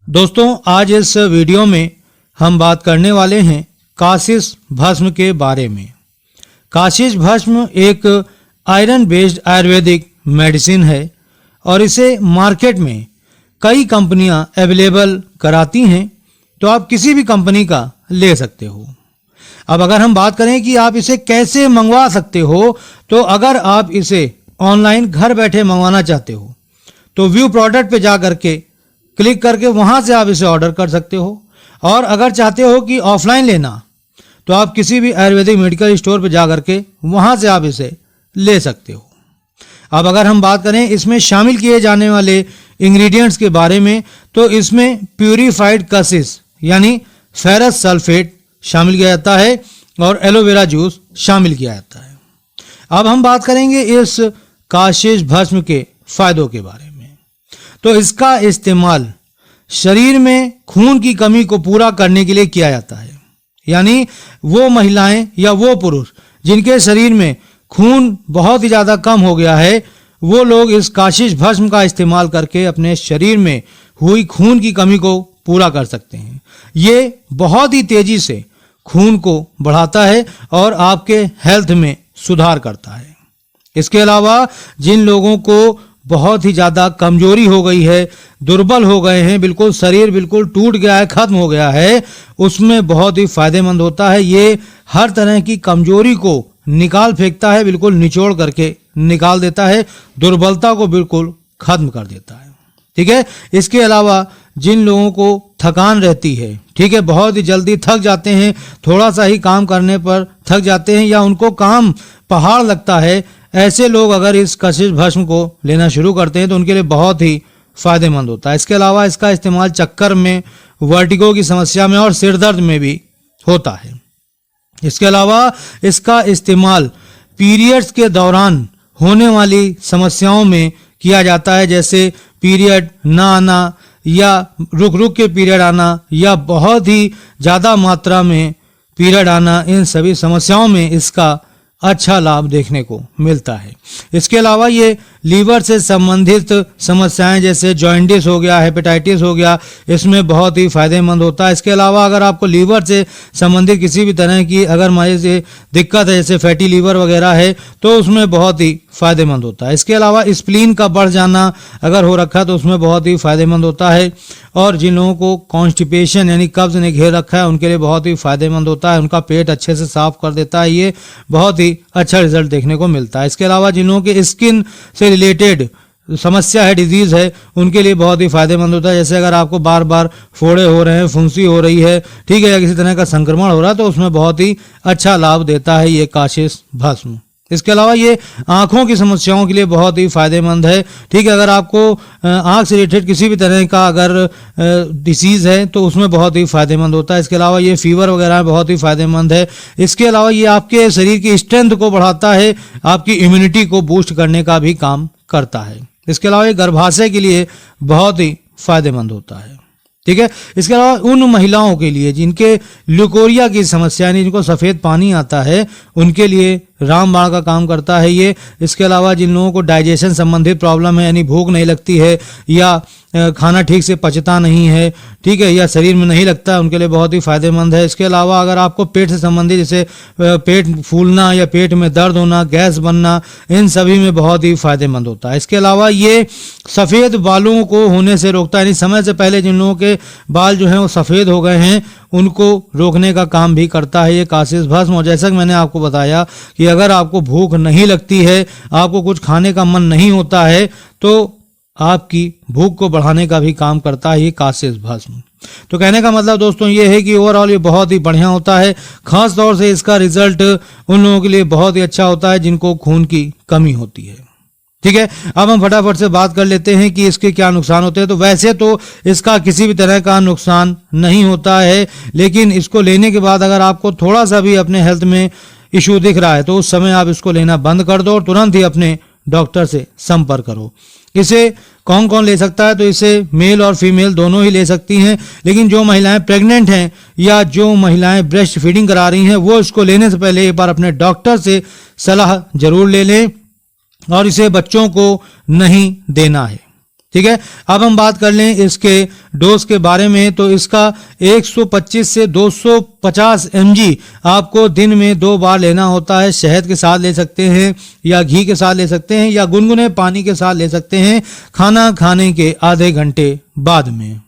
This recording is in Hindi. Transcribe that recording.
दोस्तों, आज इस वीडियो में हम बात करने वाले हैं काशिश भस्म के बारे में। काशिश भस्म एक आयरन बेस्ड आयुर्वेदिक मेडिसिन है और इसे मार्केट में कई कंपनियां अवेलेबल कराती हैं, तो आप किसी भी कंपनी का ले सकते हो। अब अगर हम बात करें कि आप इसे कैसे मंगवा सकते हो, तो अगर आप इसे ऑनलाइन घर बैठे मंगवाना चाहते हो तो व्यू प्रोडक्ट पे जा करके क्लिक करके वहां से आप इसे ऑर्डर कर सकते हो। और अगर चाहते हो कि ऑफलाइन लेना, तो आप किसी भी आयुर्वेदिक मेडिकल स्टोर पर जा करके वहां से आप इसे ले सकते हो। अब अगर हम बात करें इसमें शामिल किए जाने वाले इंग्रेडिएंट्स के बारे में, तो इसमें प्यूरिफाइड काशिश यानी फेरस सल्फेट शामिल किया जाता है और एलोवेरा जूस शामिल किया जाता है। अब हम बात करेंगे इस काशिश भस्म के फायदों के बारे में। तो इसका इस्तेमाल शरीर में खून की कमी को पूरा करने के लिए किया जाता है, यानी वो महिलाएं या वो पुरुष जिनके शरीर में खून बहुत ही ज़्यादा कम हो गया है, वो लोग इस काशिश भस्म का इस्तेमाल करके अपने शरीर में हुई खून की कमी को पूरा कर सकते हैं। ये बहुत ही तेजी से खून को बढ़ाता है और आपके हेल्थ में सुधार करता है। इसके अलावा जिन लोगों को बहुत ही ज़्यादा कमजोरी हो गई है, दुर्बल हो गए हैं, बिल्कुल शरीर बिल्कुल टूट गया है, खत्म हो गया है, उसमें बहुत ही फायदेमंद होता है। ये हर तरह की कमजोरी को निकाल फेंकता है, बिल्कुल निचोड़ करके निकाल देता है, दुर्बलता को बिल्कुल खत्म कर देता है। ठीक है। इसके अलावा जिन लोगों को थकान रहती है, ठीक है, बहुत ही जल्दी थक जाते हैं, थोड़ा सा ही काम करने पर थक जाते हैं या उनको काम पहाड़ लगता है, ऐसे लोग अगर इस काशिश भस्म को लेना शुरू करते हैं तो उनके लिए बहुत ही फायदेमंद होता है। इसके अलावा इसका इस्तेमाल चक्कर में, वर्टिगो की समस्या में और सिर दर्द में भी होता है। इसके अलावा इसका इस्तेमाल पीरियड्स के दौरान होने वाली समस्याओं में किया जाता है, जैसे पीरियड ना आना या रुक रुक के पीरियड आना या बहुत ही ज़्यादा मात्रा में पीरियड आना, इन सभी समस्याओं में इसका अच्छा लाभ देखने को मिलता है। इसके अलावा ये लीवर से संबंधित समस्याएं जैसे जॉइंटिस हो गया, हेपेटाइटिस हो गया, इसमें बहुत ही फायदेमंद होता है। इसके अलावा अगर आपको लीवर से संबंधित किसी भी तरह की अगर मान से दिक्कत है, जैसे फैटी लीवर वगैरह है, तो उसमें बहुत ही फायदेमंद होता है। इसके अलावा स्प्लीन का बढ़ जाना अगर हो रखा है तो उसमें बहुत ही फायदेमंद होता है। और जिन लोगों को कॉन्स्टिपेशन यानी कब्ज ने घेर रखा है, उनके लिए बहुत ही फायदेमंद होता है, उनका पेट अच्छे से साफ कर देता है, ये बहुत ही अच्छा रिजल्ट देखने को मिलता है। इसके अलावा जिन लोगों के स्किन से रिलेटेड समस्या है, डिजीज है, उनके लिए बहुत ही फायदेमंद होता है। जैसे अगर आपको बार बार फोड़े हो रहे हैं, फुंसी हो रही है, ठीक है, या किसी तरह का संक्रमण हो रहा है, तो उसमें बहुत ही अच्छा लाभ देता है ये काशिश भस्म। इसके अलावा ये आँखों की समस्याओं के लिए बहुत ही फायदेमंद है। ठीक है, अगर आपको आँख से रिलेटेड किसी भी तरह का अगर डिसीज़ है तो उसमें बहुत ही फायदेमंद होता है। इसके अलावा ये फीवर वगैरह में बहुत ही फायदेमंद है। इसके अलावा ये आपके शरीर की स्ट्रेंथ को बढ़ाता है, आपकी इम्यूनिटी को बूस्ट करने का भी काम करता है। इसके अलावा ये गर्भाशय के लिए बहुत ही फायदेमंद होता है। ठीक है। इसके अलावा उन महिलाओं के लिए जिनके ल्यूकोरिया की समस्या यानी जिनको सफ़ेद पानी आता है, उनके लिए रामबाण का काम करता है ये। इसके अलावा जिन लोगों को डाइजेशन संबंधित प्रॉब्लम है, यानी भूख नहीं लगती है या खाना ठीक से पचता नहीं है, ठीक है, या शरीर में नहीं लगता है, उनके लिए बहुत ही फायदेमंद है। इसके अलावा अगर आपको पेट से संबंधित जैसे पेट फूलना या पेट में दर्द होना, गैस बनना, इन सभी में बहुत ही फायदेमंद होता है। इसके अलावा ये सफ़ेद बालों को होने से रोकता है, यानी समय से पहले जिन लोगों के बाल जो हैं वो सफ़ेद हो गए हैं, उनको रोकने का काम भी करता है ये काशिश भस्म। और जैसा कि मैंने आपको बताया कि अगर आपको भूख नहीं लगती है, आपको कुछ खाने का मन नहीं होता है, तो आपकी भूख को बढ़ाने का भी काम करता है ये काशिश भस्म। तो कहने का मतलब दोस्तों ये है कि ओवरऑल ये बहुत ही बढ़िया होता है। खास तौर से इसका रिजल्ट उन लोगों के लिए बहुत ही अच्छा होता है जिनको खून की कमी होती है। ठीक है। अब हम फटाफट से बात कर लेते हैं कि इसके क्या नुकसान होते हैं। तो वैसे तो इसका किसी भी तरह का नुकसान नहीं होता है, लेकिन इसको लेने के बाद अगर आपको थोड़ा सा भी अपने हेल्थ में इशू दिख रहा है तो उस समय आप इसको लेना बंद कर दो और तुरंत ही अपने डॉक्टर से संपर्क करो। इसे कौन कौन ले सकता है? तो इसे मेल और फीमेल दोनों ही ले सकती हैं, लेकिन जो महिलाएं प्रेग्नेंट हैं या जो महिलाएं ब्रेस्ट फीडिंग करा रही हैं वो इसको लेने से पहले एक बार अपने डॉक्टर से सलाह जरूर ले लें और इसे बच्चों को नहीं देना है। ठीक है। अब हम बात कर लें इसके डोज के बारे में, तो इसका 125 से 250 mg आपको दिन में 2 बार लेना होता है। शहद के साथ ले सकते हैं या घी के साथ ले सकते हैं या गुनगुने पानी के साथ ले सकते हैं खाना खाने के आधे घंटे बाद में।